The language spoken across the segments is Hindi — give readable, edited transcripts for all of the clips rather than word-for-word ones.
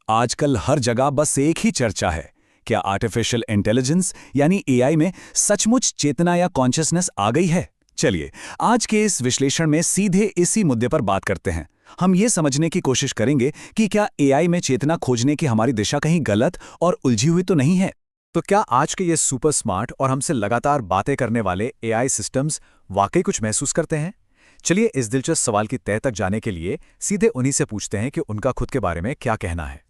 आजकल हर जगह बस एक ही चर्चा है। क्या आर्टिफिशियल इंटेलिजेंस यानी एआई में सचमुच चेतना या कॉन्शियसनेस आ गई है? चलिए, आज के इस विश्लेषण में सीधे इसी मुद्दे पर बात करते हैं। हम ये समझने की कोशिश करेंगे कि क्या एआई में चेतना खोजने की हमारी दिशा कहीं गलत और उलझी हुई तो नहीं है। तो क्या आज के ये सुपर स्मार्ट और हमसे लगातार बातें करने वाले एआई सिस्टम्स वाकई कुछ महसूस करते हैं? चलिए इस दिलचस्प सवाल की तह तक जाने के लिए सीधे उन्हीं से पूछते हैं कि उनका खुद के बारे में क्या कहना है।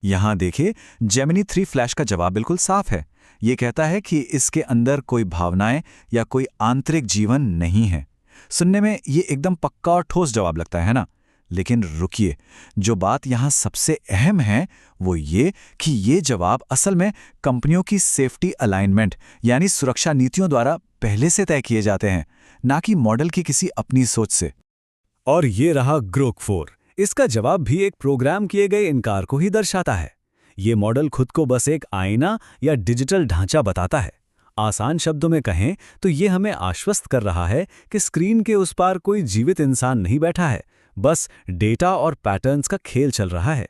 यहाँ देखिए, जेमिनी 3 फ्लैश का जवाब बिल्कुल साफ है। ये कहता है कि इसके अंदर कोई भावनाएं या कोई आंतरिक जीवन नहीं है। सुनने में ये एकदम पक्का और ठोस जवाब लगता है ना? लेकिन रुकिए, जो बात यहाँ सबसे अहम है वो ये कि ये जवाब असल में कंपनियों की सेफ्टी अलाइनमेंट यानी सुरक्षा नीतियों द्वारा पहले से तय किए जाते हैं, ना कि मॉडल की किसी अपनी सोच से। और ये रहा ग्रोक 4। इसका जवाब भी एक प्रोग्राम किए गए इनकार को ही दर्शाता है। ये मॉडल खुद को बस एक आईना या डिजिटल ढांचा बताता है। आसान शब्दों में कहें तो ये हमें आश्वस्त कर रहा है कि स्क्रीन के उस पार कोई जीवित इंसान नहीं बैठा है, बस डेटा और पैटर्न्स का खेल चल रहा है।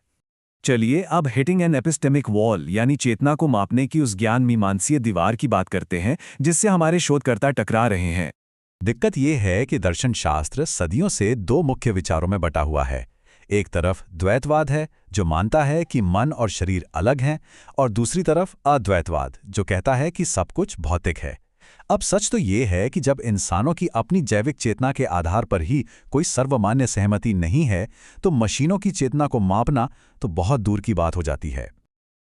चलिए अब हिटिंग एन एपिस्टेमिक वॉल यानी चेतना को मापने की उस ज्ञान मीमांसीय दीवार की बात करते हैं जिससे हमारे शोधकर्ता टकरा रहे हैं। दिक्कत यह है कि दर्शन शास्त्र सदियों से दो मुख्य विचारों में बटा हुआ है। एक तरफ द्वैतवाद है जो मानता है कि मन और शरीर अलग हैं, और दूसरी तरफ अद्वैतवाद जो कहता है कि सब कुछ भौतिक है। अब सच तो ये है कि जब इंसानों की अपनी जैविक चेतना के आधार पर ही कोई सर्वमान्य सहमति नहीं है, तो मशीनों की चेतना को मापना तो बहुत दूर की बात हो जाती है।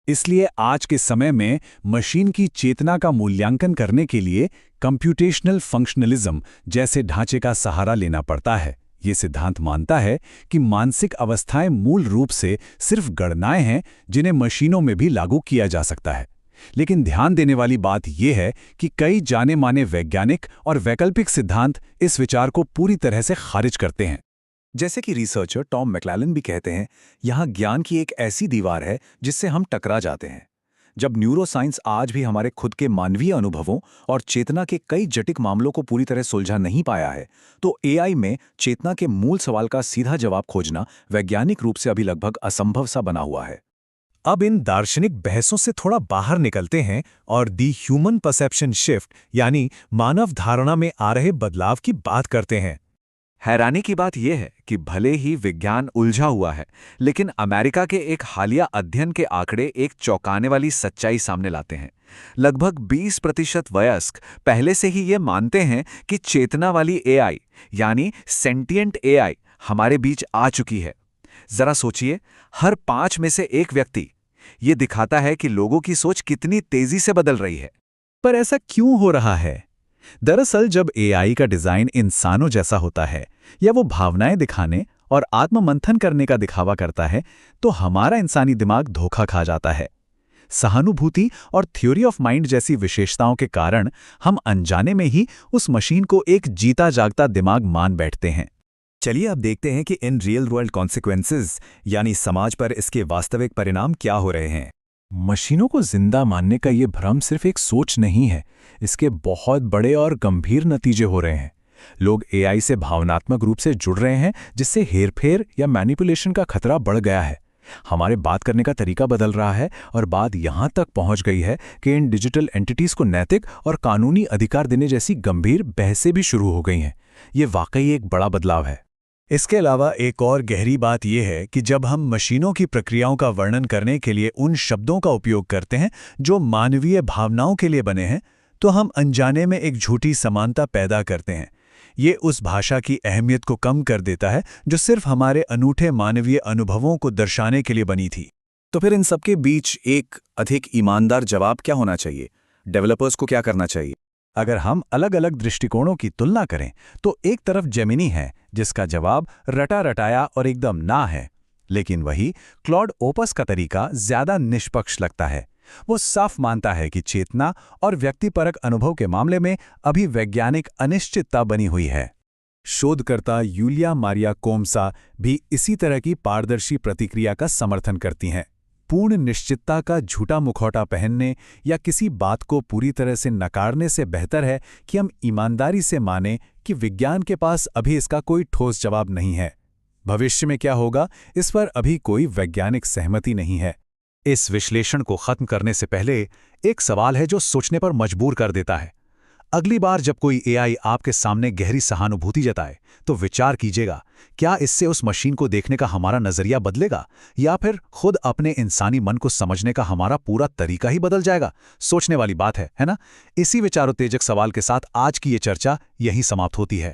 इसलिए आज के समय में मशीन की चेतना का मूल्यांकन करने के लिए कंप्यूटेशनल फंक्शनलिज्म जैसे ढांचे का सहारा लेना पड़ता है। ये सिद्धांत मानता है कि मानसिक अवस्थाएं मूल रूप से सिर्फ गणनाएं हैं जिन्हें मशीनों में भी लागू किया जा सकता है। लेकिन ध्यान देने वाली बात यह है कि कई जाने माने वैज्ञानिक और वैकल्पिक सिद्धांत इस विचार को पूरी तरह से खारिज करते हैं। जैसे कि रिसर्चर टॉम मैक्लेलन भी कहते हैं, यहाँ ज्ञान की एक ऐसी दीवार है जिससे हम टकरा जाते हैं। जब न्यूरोसाइंस आज भी हमारे खुद के मानवीय अनुभवों और चेतना के कई जटिल मामलों को पूरी तरह सुलझा नहीं पाया है, तो एआई में चेतना के मूल सवाल का सीधा जवाब खोजना वैज्ञानिक रूप से अभी लगभग असंभव सा बना हुआ है। अब इन दार्शनिक बहसों से थोड़ा बाहर निकलते हैं और दी ह्यूमन परसेप्शन शिफ्ट यानी मानव धारणा में आ रहे बदलाव की बात करते हैं। हैरानी की बात यह है कि भले ही विज्ञान उलझा हुआ है, लेकिन अमेरिका के एक हालिया अध्ययन के आंकड़े एक चौंकाने वाली सच्चाई सामने लाते हैं। लगभग 20% वयस्क पहले से ही ये मानते हैं कि चेतना वाली एआई यानी सेंटिएंट एआई हमारे बीच आ चुकी है। जरा सोचिए, हर 5 में से एक व्यक्ति। ये दिखाता है कि लोगों की सोच कितनी तेजी से बदल रही है। पर ऐसा क्यों हो रहा है? दरअसल जब एआई का डिजाइन इंसानों जैसा होता है या वो भावनाएं दिखाने और आत्ममंथन करने का दिखावा करता है, तो हमारा इंसानी दिमाग धोखा खा जाता है। सहानुभूति और थ्योरी ऑफ माइंड जैसी विशेषताओं के कारण हम अनजाने में ही उस मशीन को एक जीता जागता दिमाग मान बैठते हैं। चलिए अब देखते हैं कि इन रियल वर्ल्ड कॉन्सिक्वेंसेस यानी समाज पर इसके वास्तविक परिणाम क्या हो रहे हैं। मशीनों को जिंदा मानने का ये भ्रम सिर्फ एक सोच नहीं है, इसके बहुत बड़े और गंभीर नतीजे हो रहे हैं। लोग एआई से भावनात्मक रूप से जुड़ रहे हैं, जिससे हेरफेर या मैनिपुलेशन का खतरा बढ़ गया है। हमारे बात करने का तरीका बदल रहा है और बात यहां तक पहुंच गई है कि इन डिजिटल एंटिटीज को नैतिक और कानूनी अधिकार देने जैसी गंभीर बहसें भी शुरू हो गई हैं। ये वाकई एक बड़ा बदलाव है। इसके अलावा एक और गहरी बात यह है कि जब हम मशीनों की प्रक्रियाओं का वर्णन करने के लिए उन शब्दों का उपयोग करते हैं जो मानवीय भावनाओं के लिए बने हैं, तो हम अनजाने में एक झूठी समानता पैदा करते हैं। ये उस भाषा की अहमियत को कम कर देता है जो सिर्फ हमारे अनूठे मानवीय अनुभवों को दर्शाने के लिए बनी थी। तो फिर इन सबके बीच एक अधिक ईमानदार जवाब क्या होना चाहिए? डेवलपर्स को क्या करना चाहिए? अगर हम अलग अलग दृष्टिकोणों की तुलना करें तो एक तरफ जेमिनी है जिसका जवाब रटा रटाया और एकदम ना है, लेकिन वही क्लॉड ओपस का तरीका ज्यादा निष्पक्ष लगता है। वो साफ मानता है कि चेतना और व्यक्तिपरक अनुभव के मामले में अभी वैज्ञानिक अनिश्चितता बनी हुई है। शोधकर्ता यूलिया मारिया कोम्सा भी इसी तरह की पारदर्शी प्रतिक्रिया का समर्थन करती हैं। पूर्ण निश्चितता का झूठा मुखौटा पहनने या किसी बात को पूरी तरह से नकारने से बेहतर है कि हम ईमानदारी से मानें कि विज्ञान के पास अभी इसका कोई ठोस जवाब नहीं है। भविष्य में क्या होगा, इस पर अभी कोई वैज्ञानिक सहमति नहीं है। इस विश्लेषण को खत्म करने से पहले एक सवाल है जो सोचने पर मजबूर कर देता है। अगली बार जब कोई एआई आपके सामने गहरी सहानुभूति जताए, तो विचार कीजिएगा, क्या इससे उस मशीन को देखने का हमारा नजरिया बदलेगा या फिर खुद अपने इंसानी मन को समझने का हमारा पूरा तरीका ही बदल जाएगा? सोचने वाली बात है ना? इसी विचारोत्तेजक सवाल के साथ आज की ये चर्चा यहीं समाप्त होती है।